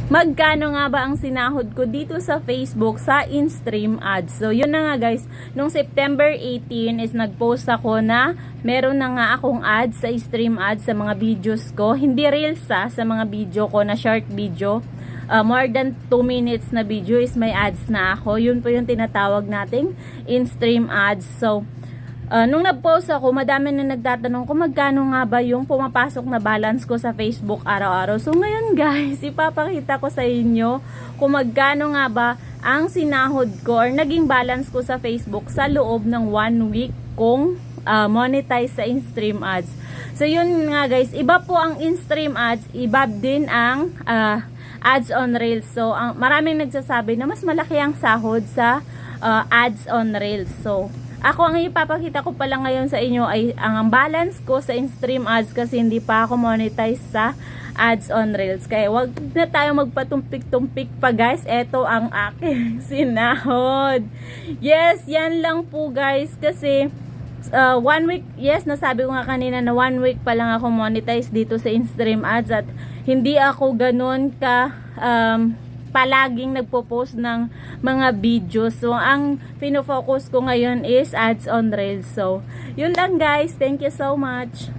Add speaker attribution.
Speaker 1: Magkano nga ba ang sinahod ko dito sa Facebook sa in-stream ads? So, yun na nga guys. Nung September 18 is nag-post ako na meron na nga akong ads sa stream ads sa mga videos ko. Hindi reels sa mga video ko na short video. More than 2 minutes na video is may ads na ako. Yun po yung tinatawag nating in-stream ads. So, nung nag-post ako, madami na nagtatanong kung magkano nga ba yung pumapasok na balance ko sa Facebook araw-araw. So ngayon guys, ipapakita ko sa inyo kung magkano nga ba ang sinahod ko or naging balance ko sa Facebook sa loob ng 1 week kong monetize sa in-stream ads. So yun nga guys, iba po ang in-stream ads, iba din ang ads on Reels. So maraming nagsasabi na mas malaki ang sahod sa ads on Reels. So ako, ang ipapakita ko pala ngayon sa inyo ay ang balance ko sa in-stream ads kasi hindi pa ako monetize sa ads on Reels. Kaya wag na tayo magpatumpik-tumpik pa guys. Ito ang aking sinahod. Yes, yan lang po guys. Kasi 1 week, yes, nasabi ko nga kanina na 1 week pa lang ako monetize dito sa in-stream ads at hindi ako ganun ka palaging nagpo-post ng mga videos. So, ang pinofocus ko ngayon is ads on Reels. So, yun lang guys. Thank you so much.